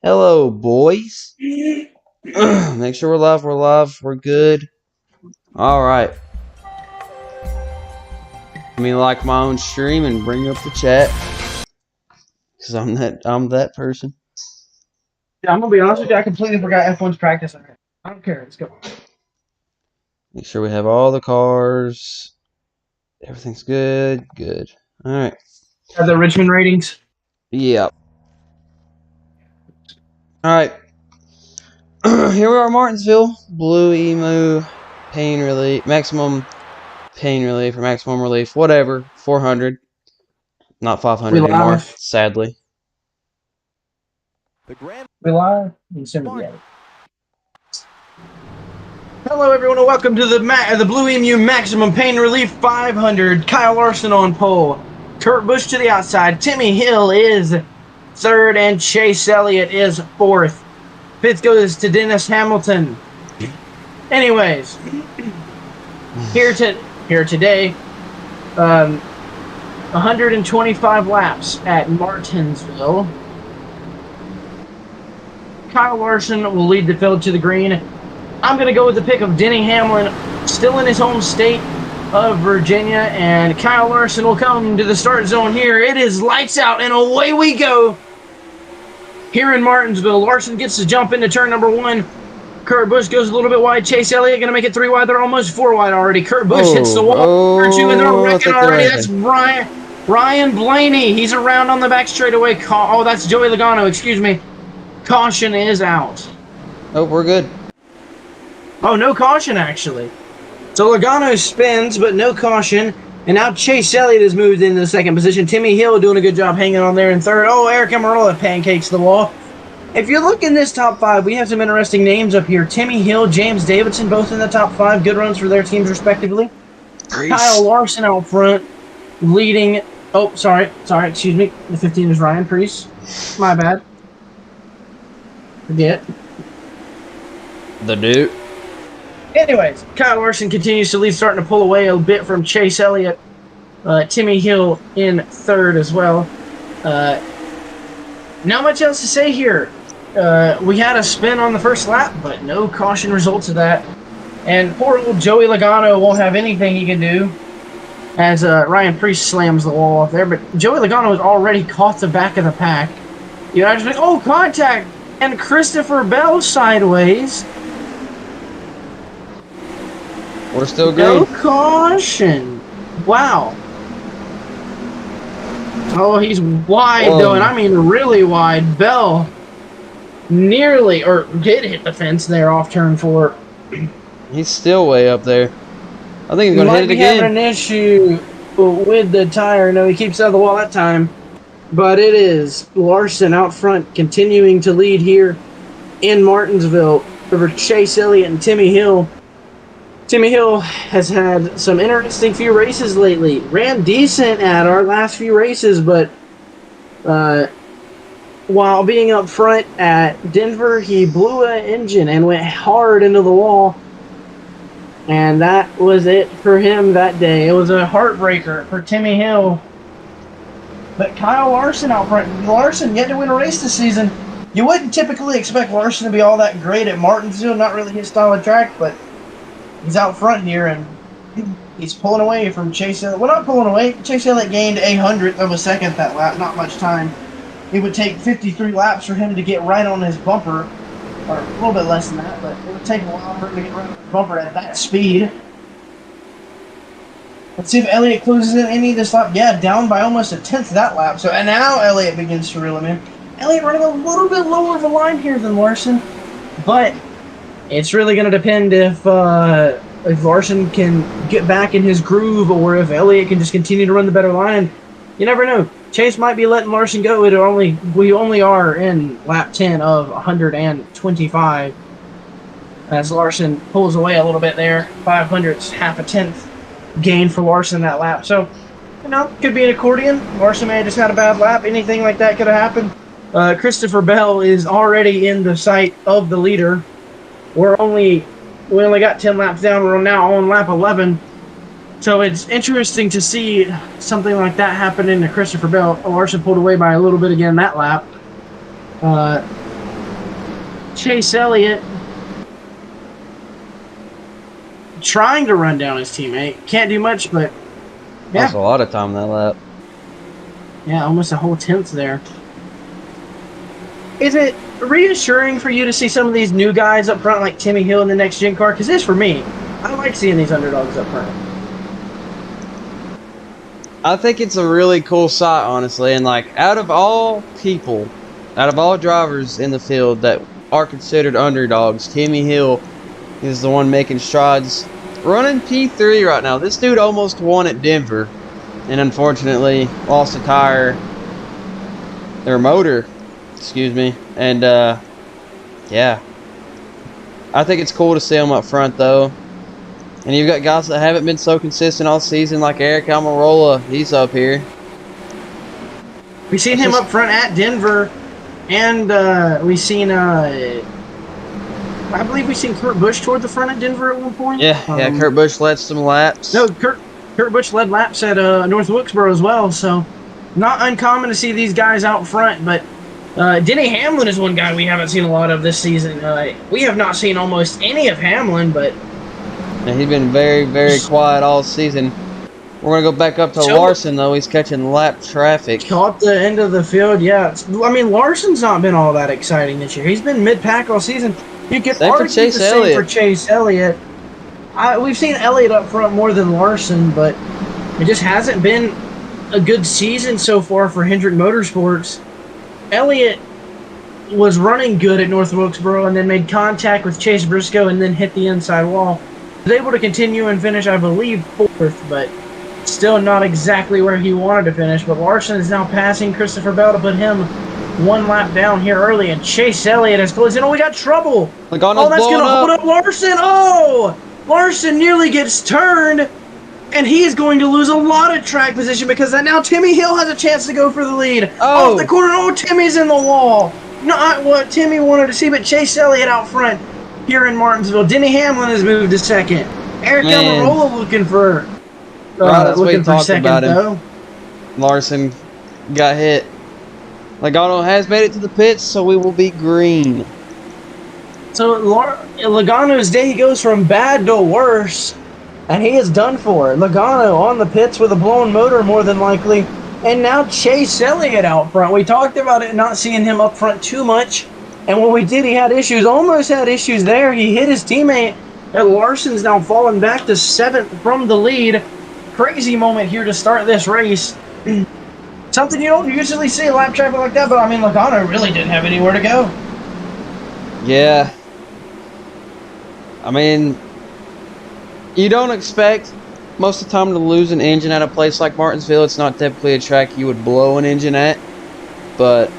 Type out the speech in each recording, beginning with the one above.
Hello, boys. Make sure we're live. We're live. We're good. All right. Let me like my own stream and bring up the chat, cause I'm that person. Yeah, I'm gonna be honest with you. I completely forgot F1's practice. I don't care. Let's go. Make sure we have all the cars. Everything's good. Good. All right. Have the Richmond ratings. Yeah. All right. Here we are, Martinsville. Blue Emu, pain relief, maximum pain relief or maximum relief, whatever. 400. Not 500 We anymore, live. sadly. We live. Hello, everyone, and welcome to the Blue Emu Maximum Pain Relief 500. Kyle Larson on pole. Kurt Busch to the outside. Timmy Hill is third, and Chase Elliott is fourth. Fifth goes to Dennis Hamilton. Anyways, here today, 125 laps at Martinsville. Kyle Larson will lead the field to the green. I'm going to go with the pick of Denny Hamlin, still in his home state of Virginia, and Kyle Larson will come to the start zone here. It is lights out, and away we go. Here in Martinsville, Larson gets to jump into turn number one. Kurt Busch goes a little bit wide. Chase Elliott going to make it 3 wide. They're almost 4 wide already. Kurt Busch hits the wall. Turn 2, and they're wrecking already. That's Ryan Blaney. He's around on the back straightaway. Oh, that's Joey Logano. Excuse me. Caution is out. Oh, we're good. Oh, no caution, actually. So Logano spins, but no caution. And now Chase Elliott has moved into the second position. Timmy Hill doing a good job hanging on there in third. Oh, Eric Amarola pancakes the wall. If you look in this top 5, we have some interesting names up here. Timmy Hill, James Davidson, both in the top 5. Good runs for their teams, respectively. Grease. Kyle Larson out front, leading... Oh, sorry, excuse me. The 15 is Ryan Preece. My bad. Forget. The dude. Anyways, Kyle Larson continues to lead, starting to pull away a bit from Chase Elliott. Timmy Hill in third as well. Not much else to say here. We had a spin on the first lap, but no caution results of that. And poor old Joey Logano won't have anything he can do as Ryan Preece slams the wall off there. But Joey Logano has already caught the back of the pack. You know, just like, oh, contact! And Christopher Bell sideways. We're still good. No caution. Wow. Oh, he's wide, though, and I mean really wide. Bell nearly, or did hit the fence there off turn 4. He's still way up there. I think he's going to hit it again. Having an issue with the tire. No, he keeps out of the wall that time. But it is Larson out front, continuing to lead here in Martinsville over Chase Elliott and Timmy Hill. Timmy Hill has had some interesting few races lately. Ran decent at our last few races, but while being up front at Denver, he blew an engine and went hard into the wall. And that was it for him that day. It was a heartbreaker for Timmy Hill. But Kyle Larson out front. Larson yet to win a race this season. You wouldn't typically expect Larson to be all that great at Martinsville. Not really his style of track, but he's out front here, and he's pulling away from Chase Elliott. Well, not pulling away. Chase Elliott gained a 100th of a second that lap. Not much time. It would take 53 laps for him to get right on his bumper, or a little bit less than that, but it would take a while for him to get right on his bumper at that speed. Let's see if Elliott closes in any of this lap. Yeah, down by almost a 10th that lap. So, and now Elliott begins to reel him in. Elliott running a little bit lower of a line here than Larson, but it's really going to depend if Larson can get back in his groove or if Elliott can just continue to run the better line. You never know. Chase might be letting Larson go. We only are in lap 10 of 125 as Larson pulls away a little bit there. 500's half a tenth gain for Larson that lap. So, you know, could be an accordion. Larson may have just had a bad lap. Anything like that could have happened. Christopher Bell is already in the sight of the leader. We only got 10 laps down. We're now on lap 11. So it's interesting to see something like that happen to Christopher Bell. Larson pulled away by a little bit again that lap. Chase Elliott trying to run down his teammate. Can't do much, but That's yeah. a lot of time that lap. Yeah, almost a whole tenth there. Is it reassuring for you to see some of these new guys up front like Timmy Hill in the next gen car? Because it is for me. I like seeing these underdogs up front. I think it's a really cool sight, honestly. And like, out of all people, out of all drivers in the field that are considered underdogs, Timmy Hill is the one making strides. Running P3 right now. This dude almost won at Denver, and unfortunately lost a tire, or motor, excuse me. And yeah, I think it's cool to see him up front though. And you've got guys that haven't been so consistent all season, like Eric Almirola. He's up here. We've seen him up front at Denver, and we've seen, I believe we've seen Kurt Busch toward the front at Denver at one point. Yeah, Kurt Busch led some laps. No, Kurt Busch led laps at North Wilkesboro as well, so not uncommon to see these guys out front. But Denny Hamlin is one guy we haven't seen a lot of this season. We have not seen almost any of Hamlin, but yeah, he's been very, very quiet all season. We're going to go back up to Larson, though. He's catching lap traffic. Caught the end of the field, yeah. I mean, Larson's not been all that exciting this year. He's been mid-pack all season. You could argue the same for Chase Elliott. We've seen Elliott up front more than Larson, but it just hasn't been a good season so far for Hendrick Motorsports. Elliott was running good at North Wilkesboro and then made contact with Chase Briscoe and then hit the inside wall. He was able to continue and finish, I believe, fourth, but still not exactly where he wanted to finish. But Larson is now passing Christopher Bell to put him one lap down here early, and Chase Elliott has closed in. Oh, we got trouble. Oh, that's going to hold up Larson. Oh, Larson nearly gets turned, and he is going to lose a lot of track position because now Timmy Hill has a chance to go for the lead. Off the corner. Oh, Timmy's in the wall. Not what Timmy wanted to see, but Chase Elliott out front here in Martinsville. Denny Hamlin has moved to second. Eric Almirola looking for second, though. Larson got hit. Logano has made it to the pits, so we will be green. So Logano's day goes from bad to worse, and he is done for. Logano on the pits with a blown motor, more than likely, and now Chase Elliott out front. We talked about it not seeing him up front too much, and when we did, he had issues. Almost had issues there. He hit his teammate, and Larson's now fallen back to seventh from the lead. Crazy moment here to start this race. Something you don't usually see, lap traffic like that, but I mean, Logano really didn't have anywhere to go. Yeah. I mean, you don't expect most of the time to lose an engine at a place like Martinsville. It's not typically a track you would blow an engine at. But,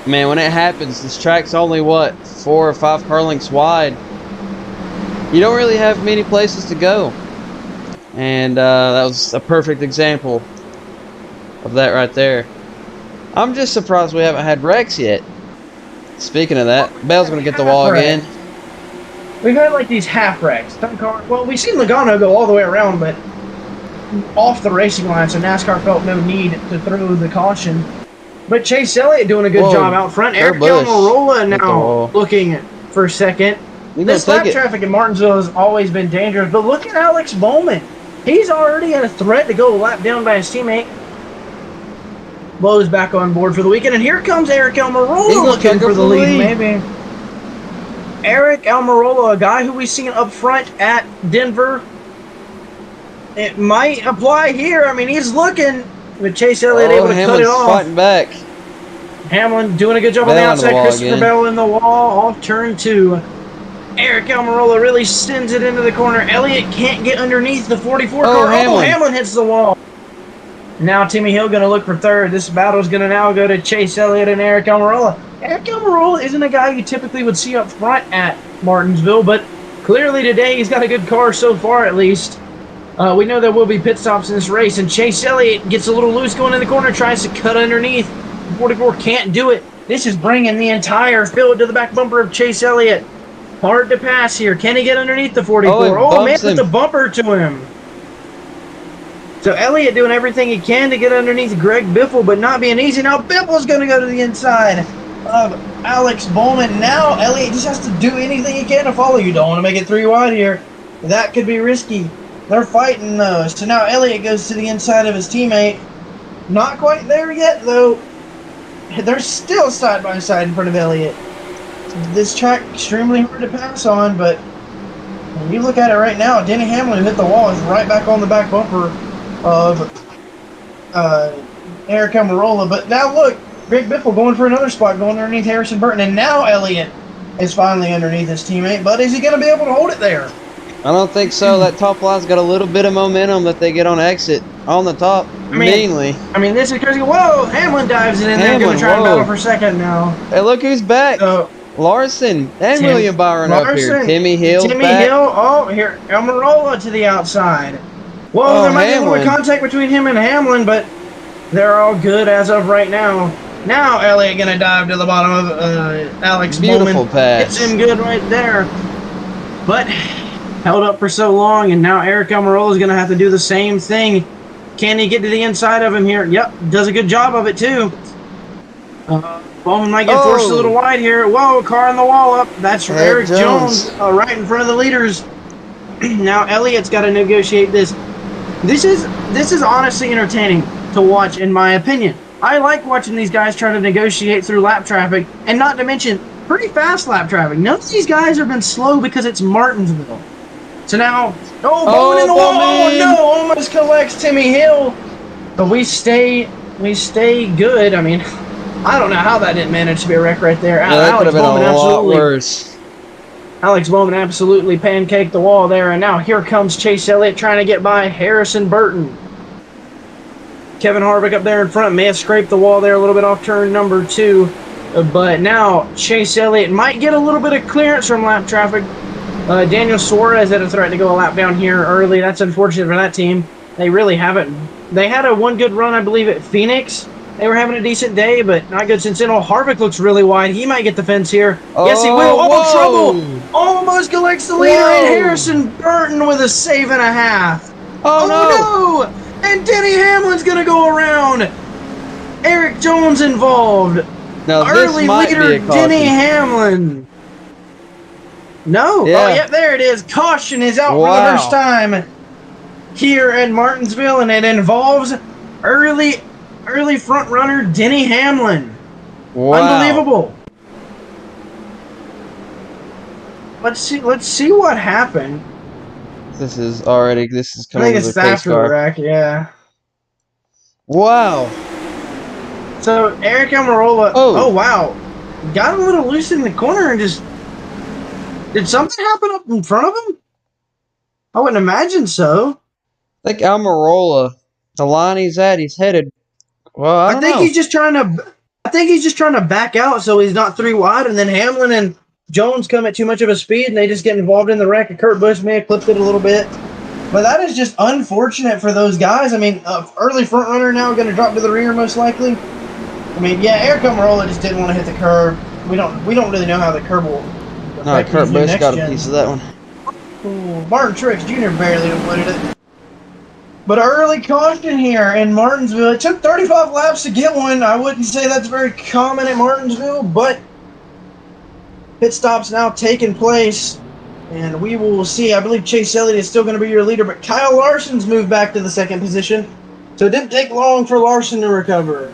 man, when it happens, this track's only, what, 4 or 5 car lengths wide. You don't really have many places to go. And that was a perfect example of that right there. I'm just surprised we haven't had wrecks yet. Speaking of that, Bell's going to get the wall again. We've had like these half wrecks. Well, we've seen Logano go all the way around, but off the racing line, so NASCAR felt no need to throw the caution. But Chase Elliott doing a good job out front. Eric Almirola now looking for second. This lap traffic in Martinsville has always been dangerous, but look at Alex Bowman. He's already a threat to go a lap down by his teammate. Lowe's back on board for the weekend, and here comes Eric Almirola looking for the lead, maybe. Eric Almirola, a guy who we've seen up front at Denver. It might apply here. I mean, he's looking, but Chase Elliott able to cut it off. Fighting back. Hamlin doing a good job on the outside. Christopher Bell in the wall, off turn 2. Eric Almirola really sends it into the corner. Elliott can't get underneath the 44 car. Hamlin hits the wall. Now Timmy Hill going to look for third. This battle is going to now go to Chase Elliott and Eric Almirola. Eric Almirola isn't a guy you typically would see up front at Martinsville, but clearly today he's got a good car so far at least. We know there will be pit stops in this race, and Chase Elliott gets a little loose going in the corner, tries to cut underneath. 44 can't do it. This is bringing the entire field to the back bumper of Chase Elliott. Hard to pass here. Can he get underneath the 44? Oh man, put the bumper to him. So Elliott doing everything he can to get underneath Greg Biffle, but not being easy. Now Biffle's going to go to the inside. of Alex Bowman. Now Elliott just has to do anything he can to follow. You don't want to make it 3 wide here. That could be risky. They're fighting though. So now Elliott goes to the inside of his teammate. Not quite there yet though. They're still side by side in front of Elliott. This track extremely hard to pass on, but when you look at it right now, Denny Hamlin, who hit the wall, is right back on the back bumper of Eric Almirola. But now look, Greg Biffle going for another spot, going underneath Harrison Burton, and now Elliott is finally underneath his teammate. But is he going to be able to hold it there? I don't think so. That top line's got a little bit of momentum that they get on exit on the top, mainly. I mean, this is crazy. Whoa, Hamlin dives it in there, going to try and battle for second now. Hey, look who's back. Larson and William Byron up here. Timmy Hill back. Oh, here, Almirola to the outside. Whoa, there might be a little contact between him and Hamlin, but they're all good as of right now. Now Elliott going to dive to the bottom of Alex Bowman. Beautiful pass. It's him good right there. But held up for so long, and now Eric Almirola is going to have to do the same thing. Can he get to the inside of him here? Yep, does a good job of it too. Bowman might get forced a little wide here. Whoa, car on the wall up. That's Eric Jones right in front of the leaders. Now Elliott's got to negotiate this. This is honestly entertaining to watch, in my opinion. I like watching these guys try to negotiate through lap traffic, and not to mention pretty fast lap traffic. None of these guys have been slow because it's Martinsville. So now, Bowman in the wall. Oh no, almost collects Timmy Hill. But we stay good. I mean, I don't know how that didn't manage to be a wreck right there. Yeah, that could have been a lot worse. Alex Bowman absolutely pancaked the wall there, and now here comes Chase Elliott trying to get by Harrison Burton. Kevin Harvick up there in front may have scraped the wall there a little bit off turn number 2. But now Chase Elliott might get a little bit of clearance from lap traffic. Daniel Suarez had a threat to go a lap down here early. That's unfortunate for that team. They really haven't. They had one good run, I believe, at Phoenix. They were having a decent day, but not good since then. Harvick looks really wide. He might get the fence here. Yes, he will. Trouble! Almost collects the leader, and Harrison Burton with a save and a half. Oh no! And Denny Hamlin's going to go around. Eric Jones involved. Now, early leader Denny Hamlin. No. Yeah. Oh, yep, there it is. Caution is out for the first time here at Martinsville, and it involves early front runner Denny Hamlin. Wow. Unbelievable. Let's see what happened. This is coming I think it's after the wreck, yeah. Wow. So Eric Almirola, oh wow, got a little loose in the corner and just. Did something happen up in front of him? I wouldn't imagine so. I think Almirola, the line he's at, he's headed. Well, I think he's just trying to. I think he's just trying to back out so he's not 3 wide, and then Hamlin and Jones come at too much of a speed, and they just get involved in the wreck. And Kurt Busch may have clipped it a little bit, but that is just unfortunate for those guys. I mean, early front runner now going to drop to the rear most likely. I mean, yeah, Eric Almirola just didn't want to hit the curb. We don't really know how the curb will. No, Kurt Busch got a piece of that one. Ooh, Martin Truex Jr. barely avoided it. But early caution here in Martinsville. It took 35 laps to get one. I wouldn't say that's very common at Martinsville, but pit stops now taking place. And we will see. I believe Chase Elliott is still going to be your leader, but Kyle Larson's moved back to the 2nd position. So it didn't take long for Larson to recover.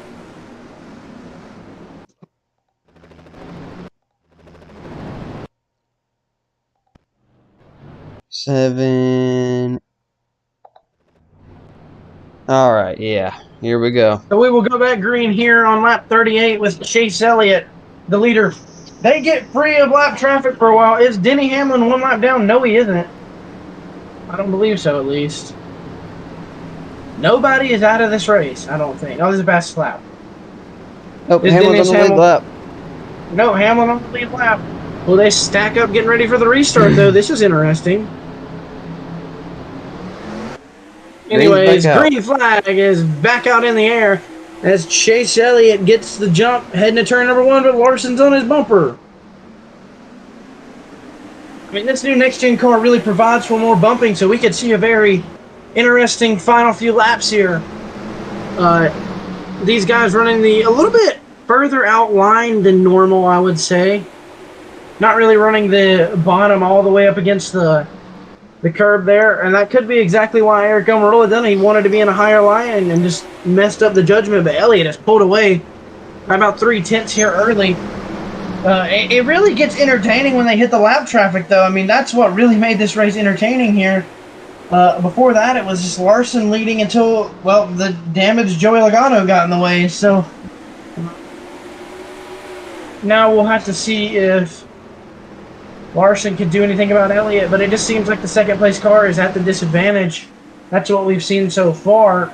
Seven. All right, yeah. Here we go. So we will go back green here on lap 38 with Chase Elliott, the leader. They get free of lap traffic for a while. Is Denny Hamlin 1 lap down? No, he isn't. I don't believe so, at least. Nobody is out of this race, I don't think. Oh, this is a fast lap. Nope, Hamlin's on the lead lap. No, Hamlin on the lead lap. Will they stack up getting ready for the restart, though? This is interesting. Anyways, green flag is back out in the air as Chase Elliott gets the jump heading to turn number 1, but Larson's on his bumper. I mean, this new next-gen car really provides for more bumping, so we could see a very interesting final few laps here. These guys running a little bit further outlined than normal, I would say. Not really running the bottom all the way up against the curb there, and that could be exactly why Eric Almirola done it. He wanted to be in a higher line and just messed up the judgment, but Elliott has pulled away by about 3/10 here early. It really gets entertaining when they hit the lap traffic, though. I mean, that's what really made this race entertaining here. Before that, it was just Larson leading until, well, the damaged Joey Logano got in the way. So now we'll have to see if Larson can do anything about Elliott, but it just seems like the second place car is at the disadvantage. That's what we've seen so far.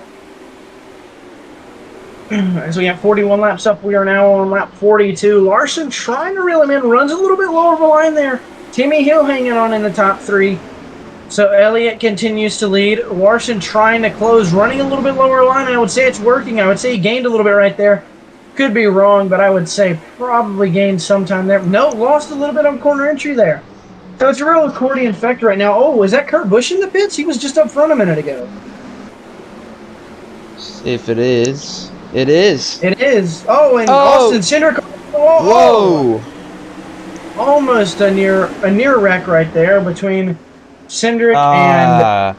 As we have 41 laps up, we are now on lap 42. Larson trying to reel him in, runs a little bit lower of a line there. Timmy Hill hanging on in the top three. So Elliott continues to lead. Larson trying to close, running a little bit lower line. I would say it's working. I would say he gained a little bit right there. Could be wrong, but I would say probably gained sometime there. No, lost a little bit on corner entry there. So it's a real accordion effect right now. Oh, is that Kurt Busch in the pits? He was just up front a minute ago. If it is. It is. It is. Oh, and Austin Cindric. Whoa! Almost a near wreck right there between Cindric and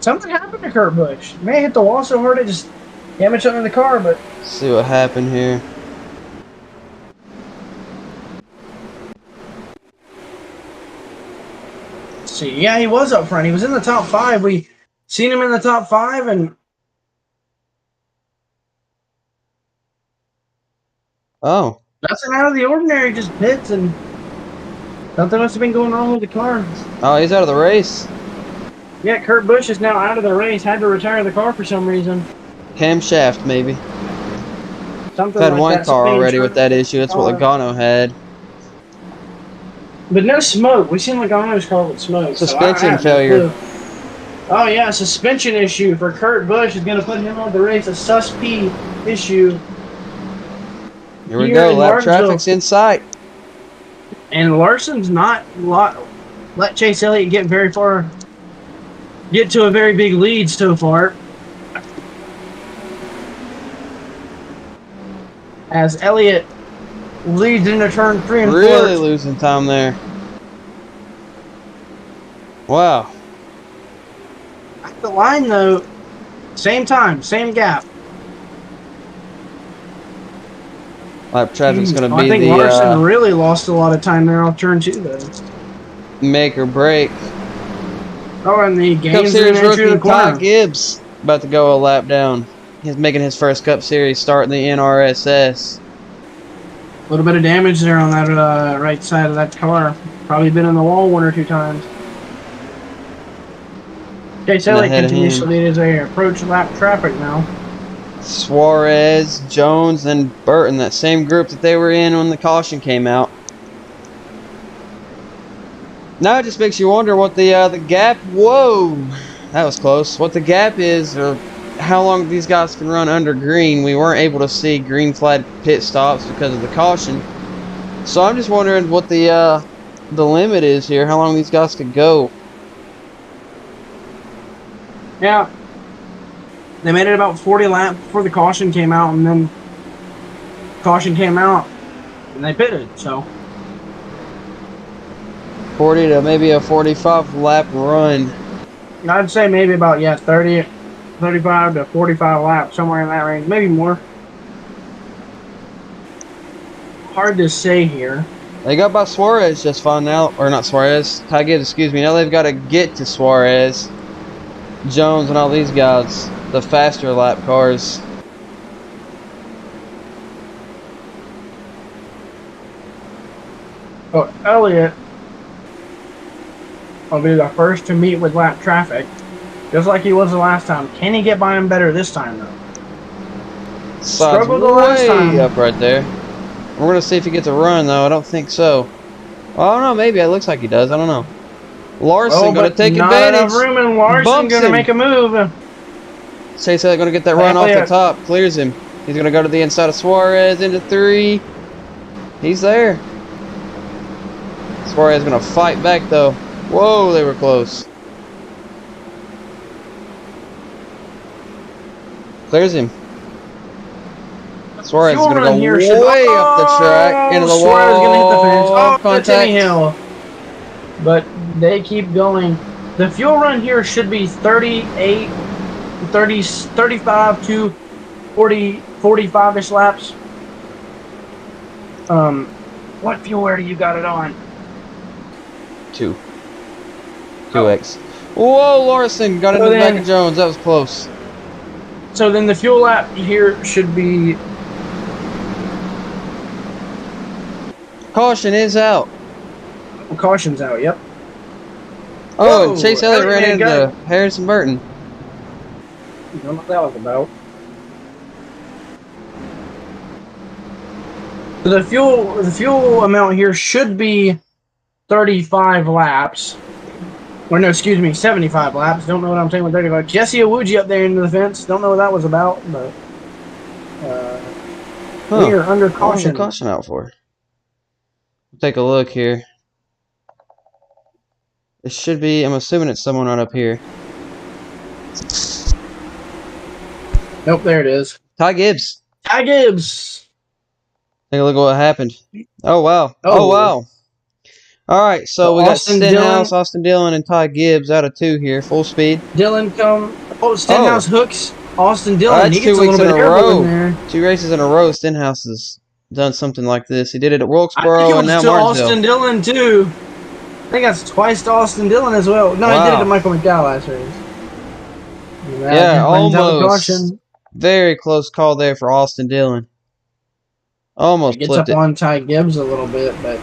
something happened to Kurt Busch. May have hit the wall so hard it just damaged something in the car, but let's see what happened here. Let's see. Yeah, he was up front. He was in the top 5. We seen him in the top 5 and nothing out of the ordinary, just pits and something must have been going wrong with the car. Oh, he's out of the race. Yeah, Kurt Busch is now out of the race. Had to retire the car for some reason. Camshaft, maybe. Something I've had like one that. car already with that issue. That's what Logano had. But no smoke. We've seen Logano's car with smoke. Suspension failure. Oh, yeah, suspension issue for Kurt Busch is going to put him on the race. A sus-P issue. Here we go. Lap traffic's in sight. And Larson's not let Chase Elliott get very far, get to a very big lead so far. As Elliott leads into turn 3 and 4. Really losing time there. Wow. At the line, though, same time, same gap. Lap traffic's going to be I think Larson really lost a lot of time there off turn 2, though. Make or break. Oh, and the Cup gains Series in entry rookie the corner. Ty Gibbs about to go a lap down. He's making his first Cup Series start in the NRSS. A little bit of damage there on that right side of that car. Probably been in the wall 1 or 2 times. Chase Elliott continues to lead as they approach lap traffic now. Suarez, Jones, and Burton, that same group that they were in when the caution came out. Now it just makes you wonder what the gap. Whoa, that was close. What the gap is, or how long these guys can run under green. We weren't able to see green flag pit stops because of the caution. So I'm just wondering what the limit is here. How long these guys could go. Yeah. They made it about 40 laps before the caution came out, and then caution came out, and they pitted, so. 40 to maybe a 45 lap run. I'd say maybe about, 35 to 45 laps, somewhere in that range, maybe more. Hard to say here. They got by Suarez just fine now, or not Suarez, Ty Gibbs, excuse me. Now they've got to get to Suarez, Jones, and all these guys, the faster lap cars. So Elliott will be the first to meet with lap traffic, just like he was the last time. Can he get by him better this time, though? Struggled the last time. Up right there. We're going to see if he gets a run, though. I don't think so. Well, I don't know. Maybe it looks like he does. I don't know. Larson going to take advantage. Not enough room, and Larson going to make a move. Chase Elliott going to get that run off the top. Clears him. He's going to go to the inside of Suarez into 3. He's there. Suarez going to fight back, though. Whoa, they were close. Clears him. Suarez is fuel going to run here should. go way up the track, into Oh, the Suarez going to hit the fence. wall. Oh, the Timmy Contact. Hill. But they keep going. The fuel run here should be 38, 30, 35 to 40, 45-ish laps. What fuel air do you got it on? 2x. Whoa, Larson got into the back of Jones. That was close. So then the fuel lap here should be. Caution is out. Caution's out, yep. Oh, Whoa, and Chase Elliott ran into Harrison Burton. I don't know what that was about. The fuel amount here should be 35 laps. Or no, excuse me, 75 laps. Don't know what I'm saying with 35. Jesse Awuji up there into the fence. Don't know what that was about, but we are under caution. What was the caution out for? We'll take a look here. It should be, I'm assuming it's someone right up here. Nope, there it is. Ty Gibbs. Ty Gibbs. Take a look at what happened. Oh, wow. Oh, wow. All right, so we got Stenhouse, Austin Dillon, and Ty Gibbs out of 2 here, full speed. Dillon come. Oh, Stenhouse hooks Austin Dillon. That's he gets 2 weeks in a row. In 2 races in a row. Stenhouse has done something like this. He did it at Wilkesboro and now Martinsville. Austin Dillon too. I think that's twice to Austin Dillon as well. No, he did it to Michael McDowell last race. Yeah, almost. Very close call there for Austin Dillon. Almost gets up on Ty Gibbs a little bit, but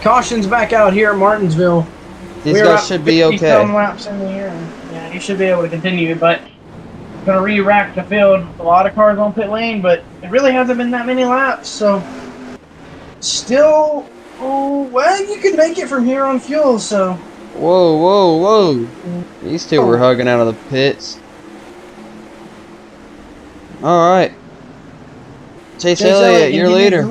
caution's back out here at Martinsville. These guys should be okay. Some laps in the air. Yeah, he should be able to continue, but gonna re-rack the field. A lot of cars on pit lane, but it really hasn't been that many laps, so still. Oh, well, you could make it from here on fuel, so. Whoa, whoa, whoa! These two were hugging out of the pits. All right, Chase Elliott, your leader.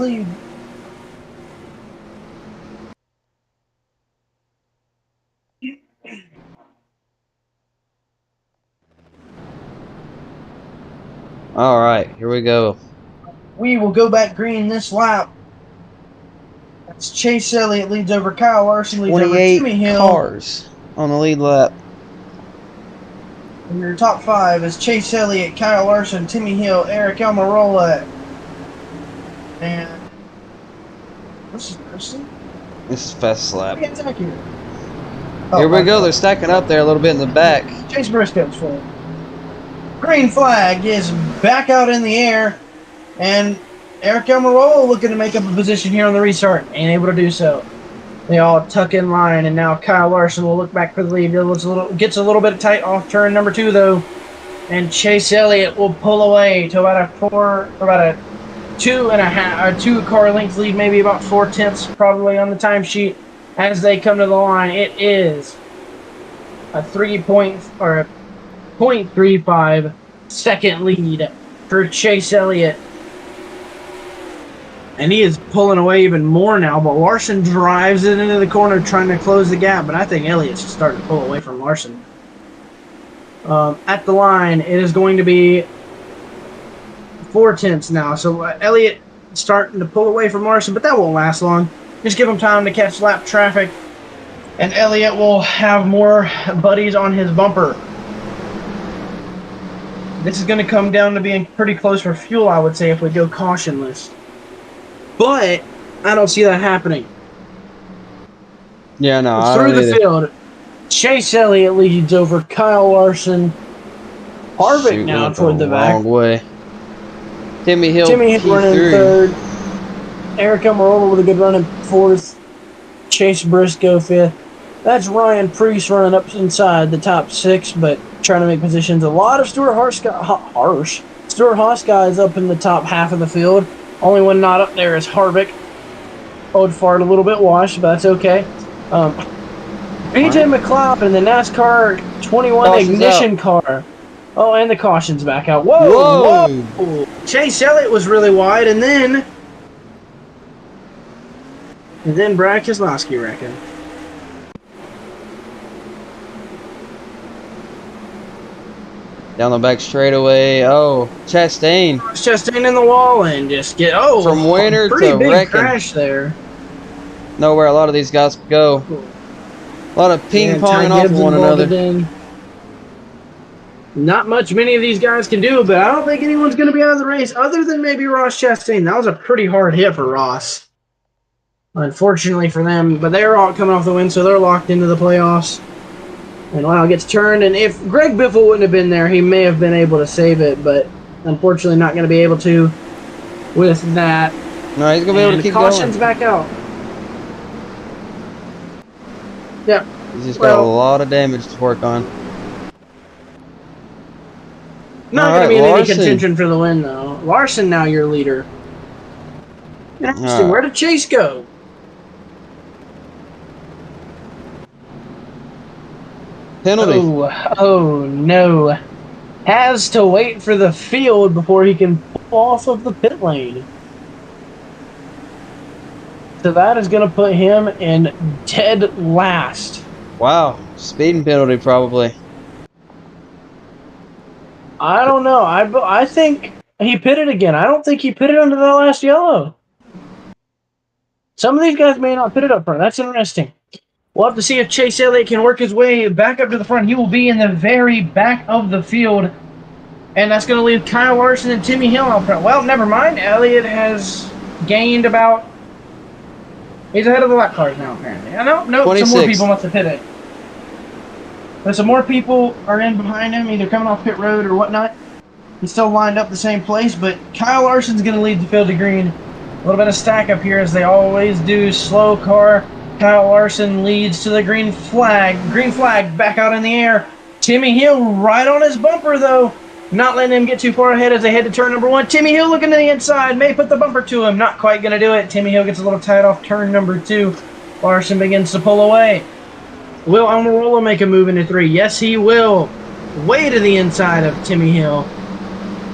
All right, here we go. We will go back green this lap. That's Chase Elliott leads over Kyle Larson, leads over Timmy Hill. 28 cars on the lead lap. And your top 5 is Chase Elliott, Kyle Larson, Timmy Hill, Eric Almirola, and this is Christian. This is fast lap. Here we go. They're stacking up there a little bit in the back. Chase Briscoe's full. Green flag is back out in the air, and Eric Almirola looking to make up a position here on the restart. Ain't able to do so. They all tuck in line, and now Kyle Larson will look back for the lead. Gets a little bit tight off turn number 2, though, and Chase Elliott will pull away to about a 2 car length lead, maybe about 4/10 probably on the timesheet as they come to the line. It is a 0.35 second lead for Chase Elliott. And he is pulling away even more now, but Larson drives it into the corner trying to close the gap, but I think Elliott's starting to pull away from Larson. At the line, it is going to be 4/10 now, so Elliott starting to pull away from Larson, but that won't last long. Just give him time to catch lap traffic, and Elliott will have more buddies on his bumper. This is going to come down to being pretty close for fuel, I would say, if we go cautionless. But I don't see that happening. Yeah, no, I through don't the field, Chase Elliott leads over Kyle Larson. Harvick now toward the back. Wrong way. Timmy Hill running 3rd. Eric Almirola with a good run in 4th. Chase Briscoe 5th. That's Ryan Preece running up inside the top 6, but trying to make positions. A lot of Stuart Haas guys up in the top half of the field. Only one not up there is Harvick. Old fart a little bit washed, but that's okay. BJ McLeod in the NASCAR 21 Caution's ignition car. Oh, and the caution's back out. Whoa! Chase Elliott was really wide, and then Brad Keselowski wrecking. Down the back straightaway. Oh, Chastain. Chastain in the wall and just get, From a winner pretty to big wrecking. crash there. Know where a lot of these guys could go. A lot of Yeah, ping-ponging Ty off of Gibbs one involved another. in. Not much many of these guys can do, but I don't think anyone's going to be out of the race other than maybe Ross Chastain. That was a pretty hard hit for Ross. Unfortunately for them, but they're all coming off the win, so they're locked into the playoffs. And Lyle gets turned, and if Greg Biffle wouldn't have been there, he may have been able to save it, but unfortunately not going to be able to with that. No, he's going to be able to keep caution's going. back out. Yep. He's just got a lot of damage to work on. Not going to be in any contention for the win, though. Larson now your leader. Interesting. Where did Chase go? Penalty. Oh, no. Has to wait for the field before he can pull off of the pit lane. So that is going to put him in dead last. Wow. Speeding penalty, probably. I don't know. I think he pitted again. I don't think he pitted under the last yellow. Some of these guys may not pit it up front. That's interesting. We'll have to see if Chase Elliott can work his way back up to the front. He will be in the very back of the field. And that's going to leave Kyle Larson and Timmy Hill out front. Well, never mind. Elliott has gained about... He's ahead of the lap cars now, apparently. I know. No, some more people must have pitted. But some more people are in behind him, either coming off pit road or whatnot. He's still lined up the same place, but Kyle Larson's going to lead the field to green. A little bit of stack up here, as they always do. Slow car. Kyle Larson leads to the green flag. Green flag back out in the air. Timmy Hill right on his bumper, though. Not letting him get too far ahead as they head to turn number 1. Timmy Hill looking to the inside. May put the bumper to him. Not quite going to do it. Timmy Hill gets a little tight off turn number 2. Larson begins to pull away. Will Almirola make a move into 3? Yes, he will. Way to the inside of Timmy Hill.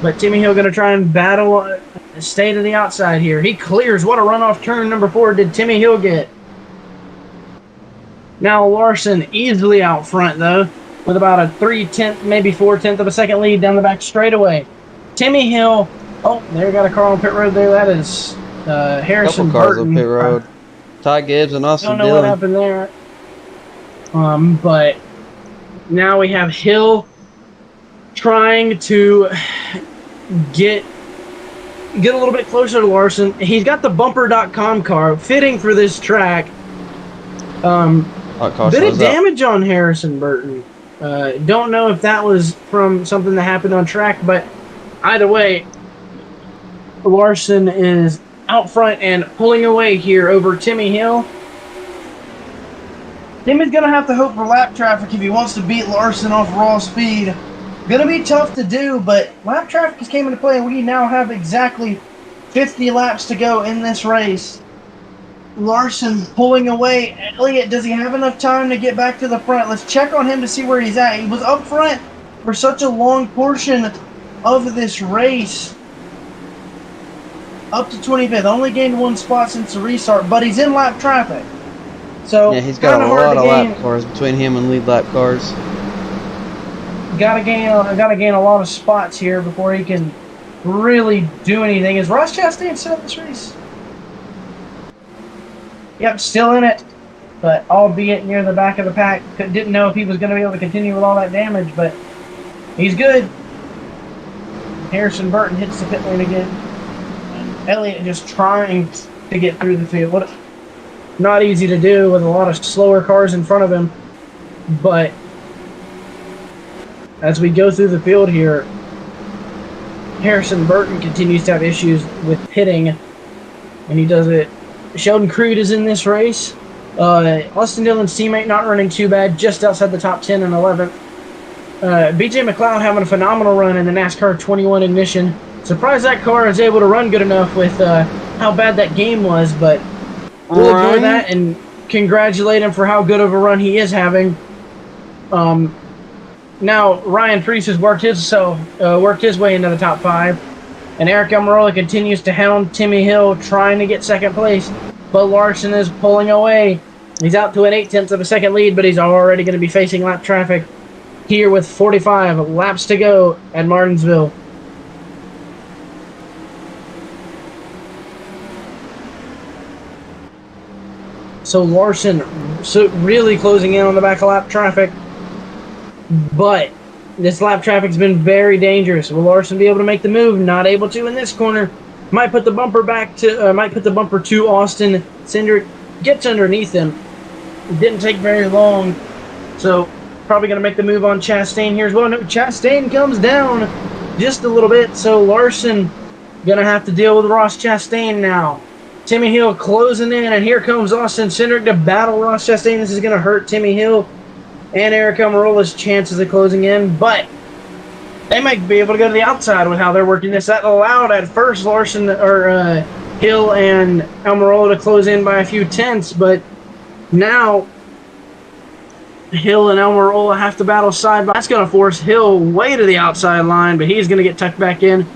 But Timmy Hill going to try and battle, stay to the outside here. He clears. What a run off turn number 4 did Timmy Hill get. Now Larson easily out front, though, with about a 3/10, maybe 4/10 of a second lead down the back straightaway. Timmy Hill, oh, there got a car on pit road there. That is Harrison Couple cars Burton. on pit road. Ty Gibbs and Austin Dillon. Don't know what happened there. But now we have Hill trying to get a little bit closer to Larson. He's got the bumper.com car fitting for this track. Bit of damage on Harrison Burton. Don't know if that was from something that happened on track, but either way, Larson is out front and pulling away here over Timmy Hill. Timmy's going to have to hope for lap traffic if he wants to beat Larson off raw speed. Going to be tough to do, but lap traffic has came into play, and we now have exactly 50 laps to go in this race. Larson pulling away. Elliott, does he have enough time to get back to the front? Let's check on him to see where he's at. He was up front for such a long portion of this race. Up to 25th. Only gained 1 spot since the restart, but he's in lap traffic. So yeah, he's got a lot of lap cars between him and lead lap cars. Gotta gain a lot of spots here before he can really do anything. Is Ross Chastain still in this race? Yep, still in it, but albeit near the back of the pack. Didn't know if he was going to be able to continue with all that damage, but he's good. Harrison Burton hits the pit lane again. And Elliott just trying to get through the field. Not easy to do with a lot of slower cars in front of him, but as we go through the field here, Harrison Burton continues to have issues with pitting, and he does it. Sheldon Creed is in this race. Austin Dillon's teammate not running too bad, just outside the top 10 and 11th. BJ McLeod having a phenomenal run in the NASCAR 21 Ignition. Surprised that car is able to run good enough with how bad that game was, but we'll ignore that and congratulate him for how good of a run he is having. Now Ryan Preece has worked his way into the top 5. And Eric Almirola continues to hound Timmy Hill, trying to get second place. But Larson is pulling away. He's out to an 0.8 of a second lead, but he's already going to be facing lap traffic. here with 45 laps to go at Martinsville. So Larson really closing in on the back of lap traffic. But this lap traffic's been very dangerous. Will Larson be able to make the move? Not able to in this corner. Might put the bumper to Austin Cindric. Gets underneath him. It didn't take very long. So probably going to make the move on Chastain here as well. No, Chastain comes down just a little bit. So Larson going to have to deal with Ross Chastain now. Timmy Hill closing in, and here comes Austin Cindric to battle Ross Chastain. This is going to hurt Timmy Hill and Eric Almirola's chances of closing in, but they might be able to go to the outside with how they're working this. That allowed at first Larson or Hill and Almirola to close in by a few tenths, but now Hill and Almirola have to battle side by. That's going to force Hill way to the outside line, but he's going to get tucked back in.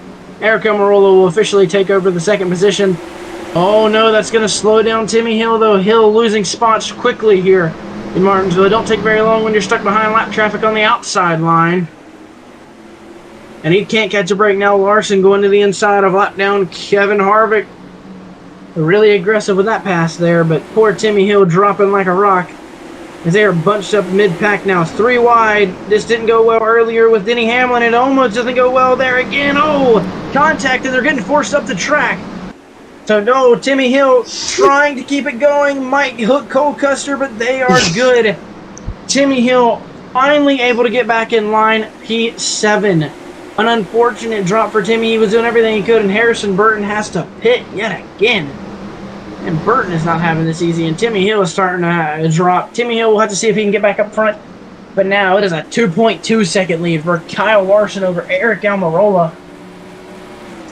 Eric Almirola will officially take over the second position. Oh no, that's going to slow down Timmy Hill, though. Hill losing spots quickly here in Martinsville. It don't take very long when you're stuck behind lap traffic on the outside line. And he can't catch a break now. Larson going to the inside of lap down Kevin Harvick. Really aggressive with that pass there, but poor Timmy Hill dropping like a rock as they are bunched up mid-pack now. 3 wide. This didn't go well earlier with Denny Hamlin. It almost doesn't go well there again. Oh, contact, and they're getting forced up the track. So no, Timmy Hill trying to keep it going, might hook Cole Custer, but they are good. Timmy Hill finally able to get back in line, P7. An unfortunate drop for Timmy. He was doing everything he could, and Harrison Burton has to pit yet again. And Burton is not having this easy, and Timmy Hill is starting to drop. Timmy Hill will have to see if he can get back up front, but now it is a 2.2 second lead for Kyle Larson over Eric Almirola.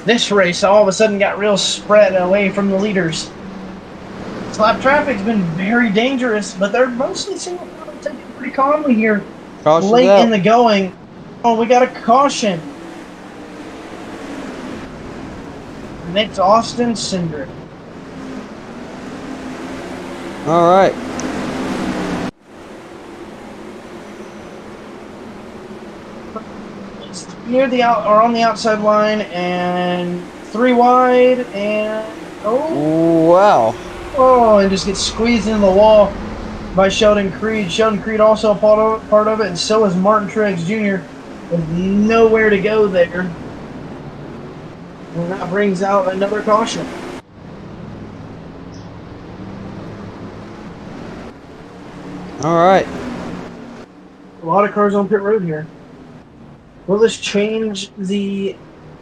This race all of a sudden got real spread away from the leaders. Lap traffic's been very dangerous, but they're mostly single taking it pretty calmly here. Caution's late out. in the going. Oh, we got a caution. And it's Austin Cindric. All right. Near the on the outside line, and 3 wide, and Wow. and just gets squeezed into the wall by Sheldon Creed. Sheldon Creed also part of it, and so is Martin Truex Jr. with nowhere to go there, and that brings out another caution. All right. A lot of cars on pit road here. Will this change the...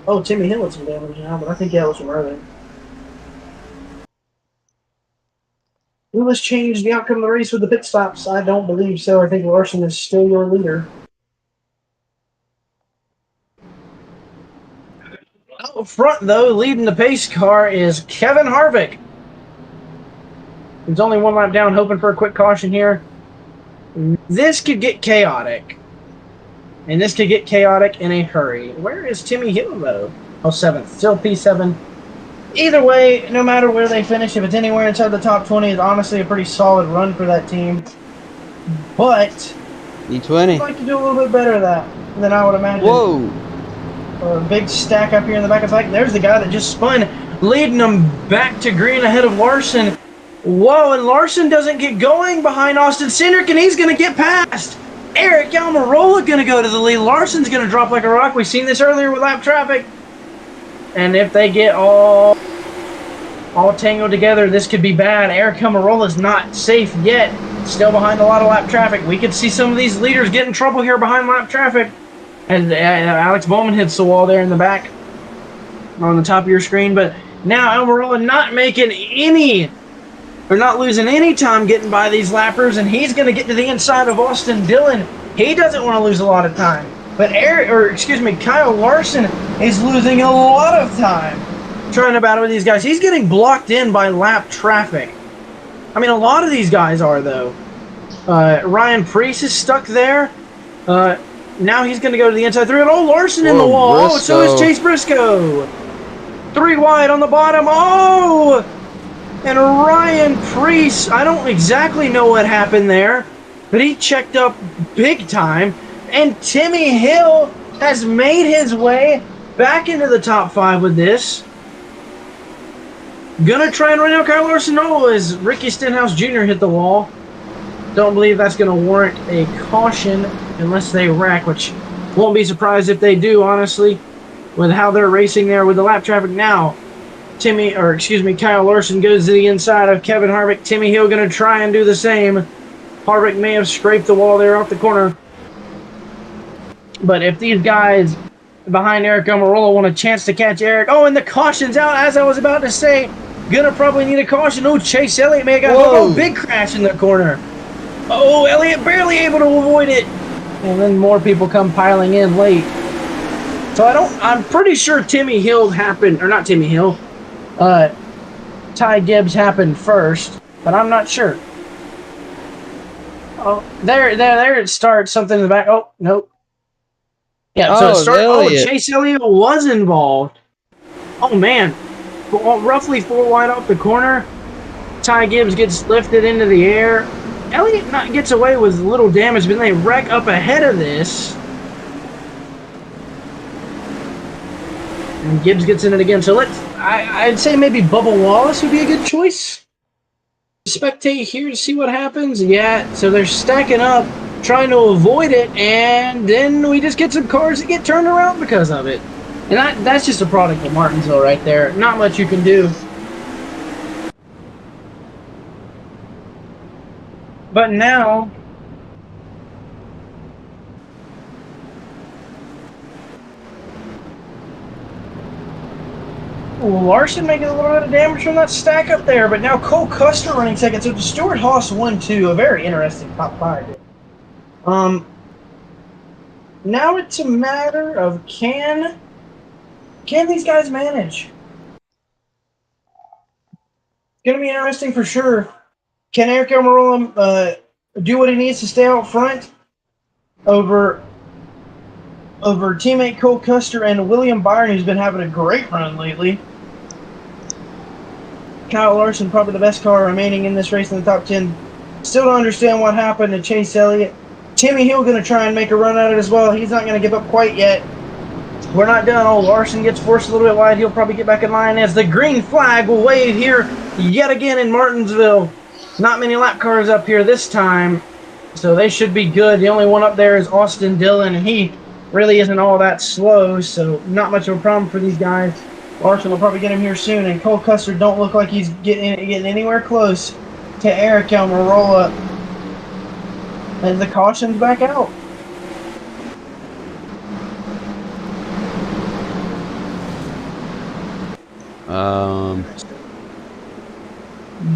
Oh, Timmy Hill with some damage now, but I think that was from earlier. Will this change the outcome of the race with the pit stops? I don't believe so. I think Larson is still your leader. Out front, though, leading the pace car is Kevin Harvick. He's only 1 lap down, hoping for a quick caution here. This could get chaotic. And this could get chaotic in a hurry. Where is Timmy Hill, though? Oh, 7th. Still P7. Either way, no matter where they finish, if it's anywhere inside the top 20, it's honestly a pretty solid run for that team. But E20. I'd like to do a little bit better than I would imagine. Whoa. A big stack up here in the back of the pack. There's the guy that just spun, leading them back to green ahead of Larson. Whoa, and Larson doesn't get going behind Austin Cindric, and he's going to get past. Eric Almirola going to go to the lead. Larson's going to drop like a rock. We've seen this earlier with lap traffic. And if they get all tangled together, this could be bad. Eric Almirola's not safe yet. Still behind a lot of lap traffic. We could see some of these leaders get in trouble here behind lap traffic. And Alex Bowman hits the wall there in the back on the top of your screen. But now Almirola not making any... They're not losing any time getting by these lappers, and he's going to get to the inside of Austin Dillon. He doesn't want to lose a lot of time. But Kyle Larson is losing a lot of time trying to battle with these guys. He's getting blocked in by lap traffic. I mean, a lot of these guys are, though. Ryan Preece is stuck there. Now he's going to go to the inside 3. Oh, Larson in the wall. Briscoe. Oh, so is Chase Briscoe. 3 wide on the bottom. Oh! And Ryan Preece, I don't exactly know what happened there, but he checked up big time. And Timmy Hill has made his way back into the top 5 with this. Gonna try and run out Kyle Larson. No, as Ricky Stenhouse Jr. hit the wall. Don't believe that's going to warrant a caution unless they wreck, which won't be surprised if they do, honestly, with how they're racing there with the lap traffic now. Kyle Larson goes to the inside of Kevin Harvick. Timmy Hill going to try and do the same. Harvick may have scraped the wall there off the corner. But if these guys behind Eric Almirola want a chance to catch Eric. Oh, and the caution's out, as I was about to say. Gonna probably need a caution. Oh, Chase Elliott may have got a big crash in the corner. Oh, Elliott barely able to avoid it. And then more people come piling in late. So I'm pretty sure Timmy Hill happened, or not Timmy Hill, Ty Gibbs happened first, but I'm not sure. Oh, there it starts. Something in the back. Oh, nope. Yeah, so it started. Oh, Chase Elliott was involved. Oh, man. Roughly 4 wide off the corner. Ty Gibbs gets lifted into the air. Elliott gets away with little damage, but then they wreck up ahead of this. And Gibbs gets in it again. So I'd say maybe Bubba Wallace would be a good choice. Spectate here to see what happens. Yeah, so they're stacking up, trying to avoid it, and then we just get some cars that get turned around because of it. And that's just a product of Martinsville right there. Not much you can do. But now, Larson making a little bit of damage from that stack up there, but now Cole Custer running second. So Stuart Haas 1-2, a very interesting top 5. Now it's a matter of can these guys manage? It's going to be interesting for sure. Can Eric Almirola do what he needs to stay out front over teammate Cole Custer and William Byron, who's been having a great run lately? Kyle Larson, probably the best car remaining in this race in the top 10. Still don't understand what happened to Chase Elliott. Timmy Hill going to try and make a run at it as well. He's not going to give up quite yet. We're not done. Oh, Larson gets forced a little bit wide. He'll probably get back in line as the green flag will wave here yet again in Martinsville. Not many lap cars up here this time, so they should be good. The only one up there is Austin Dillon, and he really isn't all that slow, so not much of a problem for these guys. Larson will probably get him here soon, and Cole Custer don't look like he's getting anywhere close to Eric Almirola. And the caution's back out.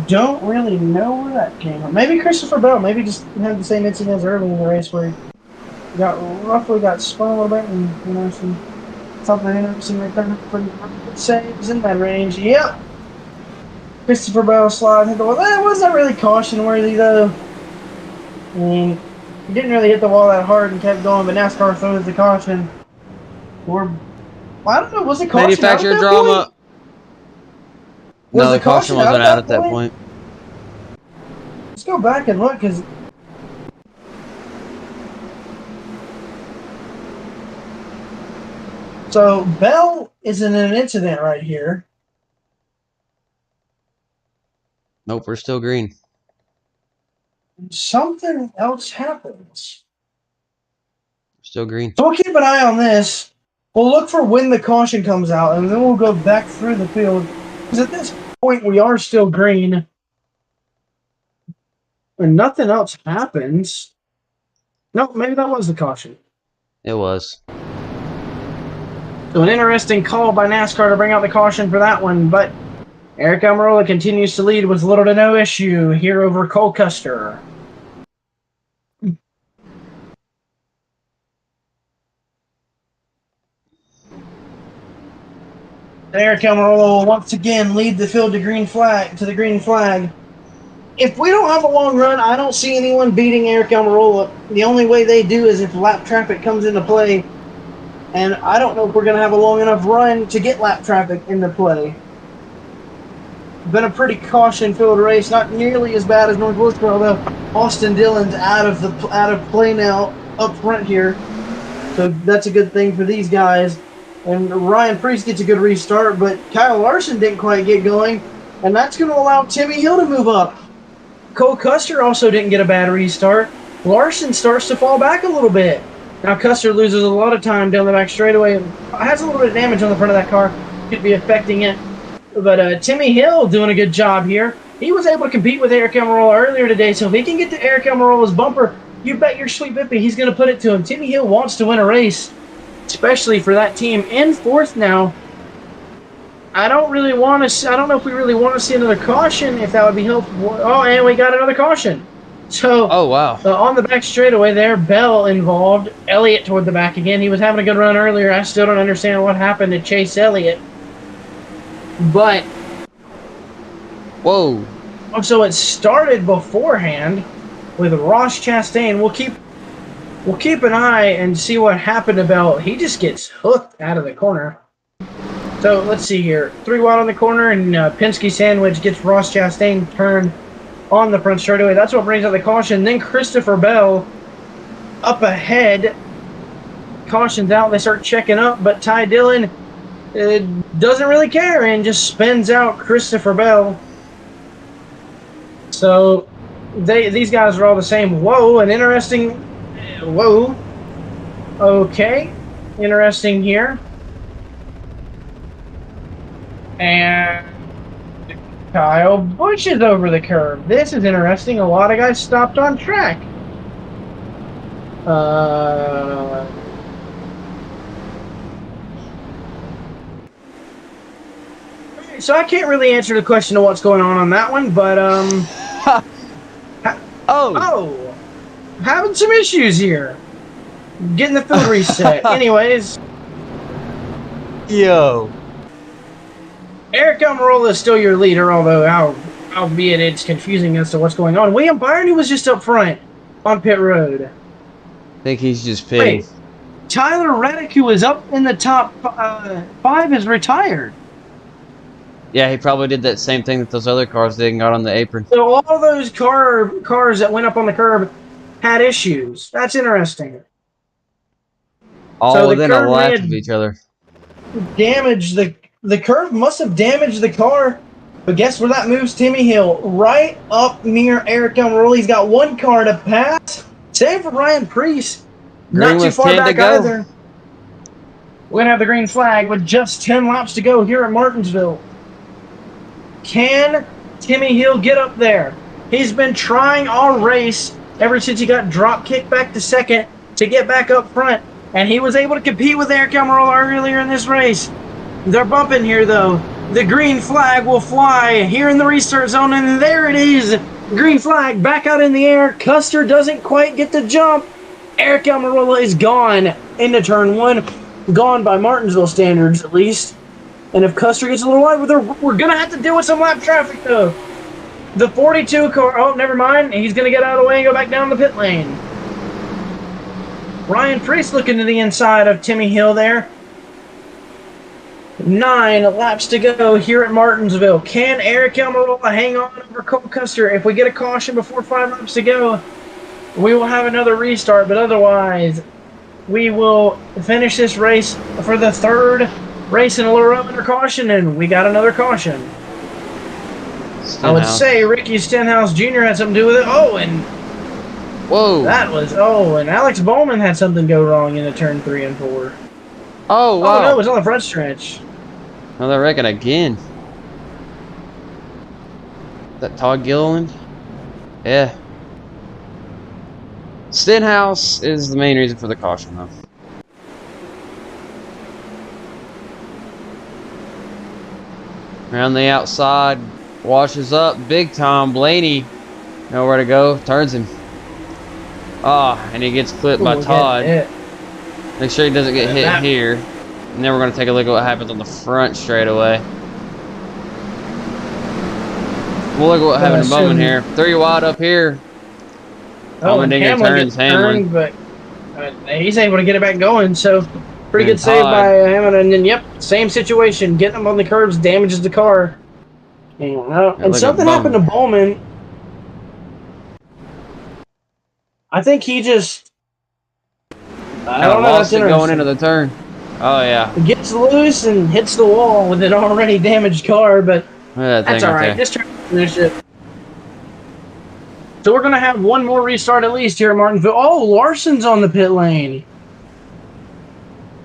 Don't really know where that came from. Maybe Christopher Bell. Maybe just had the same incident as early in the race where he got spun a little bit and something interesting right there. Pretty good saves in that range. Yep. Christopher Bell slide hit the wall. That wasn't really caution worthy though. I mean, he didn't really hit the wall that hard and kept going, but NASCAR throws the caution. Well, I don't know. Was it caution? Manufacturer drama. No, the caution wasn't out at that point. Let's go back and look, because so Bell is in an incident right here. Nope, we're still green. Something else happens. Still green. So we'll keep an eye on this. We'll look for when the caution comes out, and then we'll go back through the field. Because at this point, we are still green. And nothing else happens. No, maybe that was the caution. It was. So an interesting call by NASCAR to bring out the caution for that one, but Eric Almirola continues to lead with little to no issue here over Cole Custer. Eric Almirola will once again lead the field to the green flag. If we don't have a long run, I don't see anyone beating Eric Almirola. The only way they do is if lap traffic comes into play. And I don't know if we're going to have a long enough run to get lap traffic into play. Been a pretty caution-filled race, not nearly as bad as North Wilkesboro, although Austin Dillon's out of play now. up front here. So that's a good thing for these guys. And Ryan Priest gets a good restart, but Kyle Larson didn't quite get going. And that's going to allow Timmy Hill to move up. Cole Custer also didn't get a bad restart. Larson starts to fall back a little bit. Now Custer loses a lot of time down the back straightaway. Has a little bit of damage on the front of that car. Could be affecting it. But Timmy Hill doing a good job here. He was able to compete with Eric Almirola earlier today, so if he can get to Eric Almirola's bumper, you bet your sweet bippy he's going to put it to him. Timmy Hill wants to win a race, especially for that team in fourth now. I don't really want to. I don't know if we really want to see another caution. If that would be helpful. Oh, and we got another caution. So, oh wow, on the back straightaway there, Bell involved. Elliott toward the back again. He was having a good run earlier. I still don't understand what happened to Chase Elliott. But whoa. So it started beforehand with Ross Chastain. We'll keep an eye and see what happened to Bell. He just gets hooked out of the corner. So let's see here. 3 wide on the corner, and Penske Sandwich gets Ross Chastain turned on the front straightaway. That's what brings out the caution. Then Christopher Bell up ahead. Caution's out. They start checking up, but Ty Dillon doesn't really care and just spins out Christopher Bell. So these guys are all the same. Whoa, an interesting... Whoa. Okay. Interesting here. And Kyle Busch is over the curve. This is interesting. A lot of guys stopped on track. So I can't really answer the question of what's going on that one, but oh, having some issues here. Getting the field reset. Anyways. Yo. Eric Almirola is still your leader, although albeit it's confusing as to what's going on. William Byron was just up front on pit road. I think he's just pitting. Wait, Tyler Reddick, who was up in the top 5, is retired. Yeah, he probably did that same thing that those other cars did and got on the apron. So all those cars that went up on the curb had issues. That's interesting. All within a lap of each other. Damaged the curve must have damaged the car, but guess where that moves Timmy Hill? Right up near Eric Almirola. He's got 1 car to pass. Same for Ryan Priest. Not too far back either. We're going to have the green flag with just 10 laps to go here at Martinsville. Can Timmy Hill get up there? He's been trying all race ever since he got drop kicked back to second to get back up front, and he was able to compete with Eric Almirola earlier in this race. They're bumping here, though. The green flag will fly here in the restart zone, and there it is. Green flag back out in the air. Custer doesn't quite get the jump. Eric Almirola is gone into turn 1. Gone by Martinsville standards, at least. And if Custer gets a little wide, we're going to have to deal with some lap traffic, though. The 42 car... Oh, never mind. He's going to get out of the way and go back down the pit lane. Ryan Priest looking to the inside of Timmy Hill there. 9 laps to go here at Martinsville. Can Eric Almirola hang on over Cole Custer? If we get a caution before 5 laps to go, we will have another restart. But otherwise, we will finish this race for the 3rd race in a little row under caution, and we got another caution. Stenhouse. I would say Ricky Stenhouse Jr. had something to do with it. Oh, and whoa, and Alex Bowman had something go wrong in the turn 3 and 4. Oh, wow. Oh, no, it was on the front stretch. Another wrecking again. Is that Todd Gilliland? Yeah. Stenhouse is the main reason for the caution, though. Around the outside, washes up big time. Blaney, nowhere to go, turns him. Ah, and he gets clipped by Todd. Make sure he doesn't get hit here. And then we're going to take a look at what happens on the front straightaway. We'll look at what happened to Bowman here. 3 wide up here. Allmendinger turns Hamlin. But he's able to get it back going, so pretty good save by Hamlin. And then, yep, same situation. Getting him on the curbs damages the car. And something happened to Bowman. I think he just... I Kind of don't know. That's lost it going into interesting. the turn. Oh, yeah. It gets loose and hits the wall with an already damaged car, but Look at that that's thing all right right. there. Just trying to finish it. So we're going to have one more restart at least here at Martinsville. Oh, Larson's on the pit lane.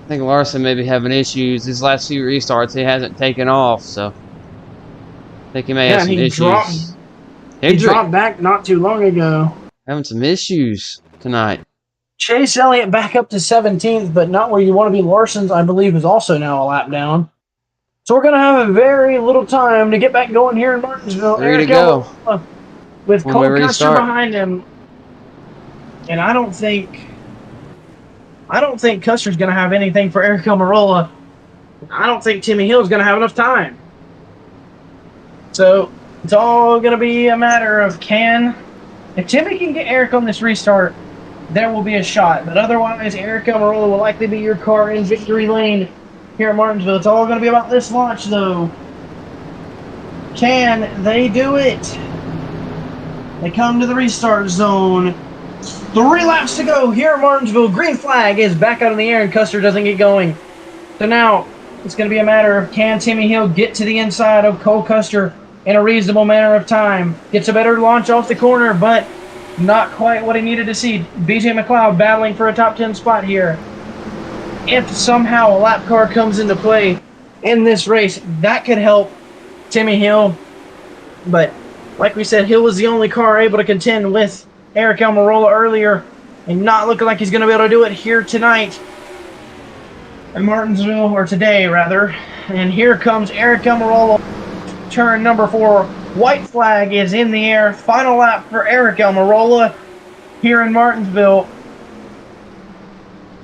I think Larson may be having issues. His last few restarts, he hasn't taken off, so I think he may have Yeah, and some issues. he Hendrick dropped back not too long ago. having some issues tonight. Chase Elliott back up to 17th, but not where you want to be. Larson's, I believe, is also now a lap down. So we're going to have a very little time to get back going here in Martinsville. 3 to Eric go. Almirola with When we Cole Custer restart. behind him. And I don't think Custer's going to have anything for Eric Almirola. I don't think Timmy Hill's going to have enough time. So it's all going to be a matter of if Timmy can get Eric on this restart, there will be a shot. But otherwise, Eric Almirola will likely be your car in victory lane here at Martinsville. It's all going to be about this launch, though. Can they do it? They come to the restart zone. 3 laps to go here at Martinsville. Green flag is back out in the air, and Custer doesn't get going. So now it's going to be a matter of can Timmy Hill get to the inside of Cole Custer in a reasonable manner of time. Gets a better launch off the corner, but not quite what he needed to see. BJ McLeod battling for a top 10 spot here. If somehow a lap car comes into play in this race, that could help Timmy Hill. But like we said, Hill was the only car able to contend with Eric Almirola earlier, and not looking like he's going to be able to do it here tonight in Martinsville, or today rather. And here comes Eric Almirola, turn number 4. White flag is in the air. Final lap for Eric Almirola here in Martinsville.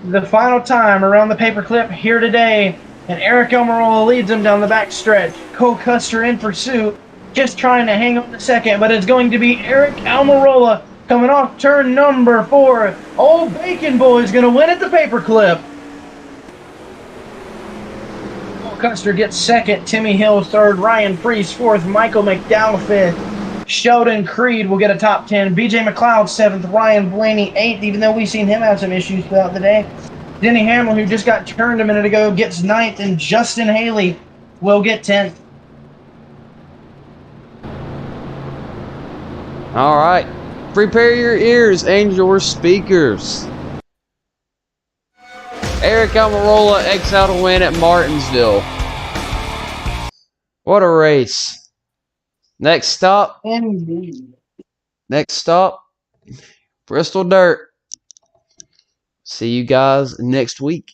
The final time around the paperclip here today, and Eric Almirola leads him down the back stretch. Cole Custer in pursuit, just trying to hang on to second, but it's going to be Eric Almirola coming off turn number 4. Old Bacon Boy's going to win at the paperclip. Cole Custer gets second, Timmy Hill third, Ryan Priest fourth, Michael McDowell fifth, Sheldon Creed will get a top 10, BJ McLeod 7th, Ryan Blaney 8th, even though we've seen him have some issues throughout the day. Denny Hamlin, who just got turned a minute ago, gets 9th, and Justin Haley will get 10th. All right. Prepare your ears and your speakers. Eric Almirola X out a win at Martinsville. What a race. Next stop. Indeed. Next stop. Bristol Dirt. See you guys next week.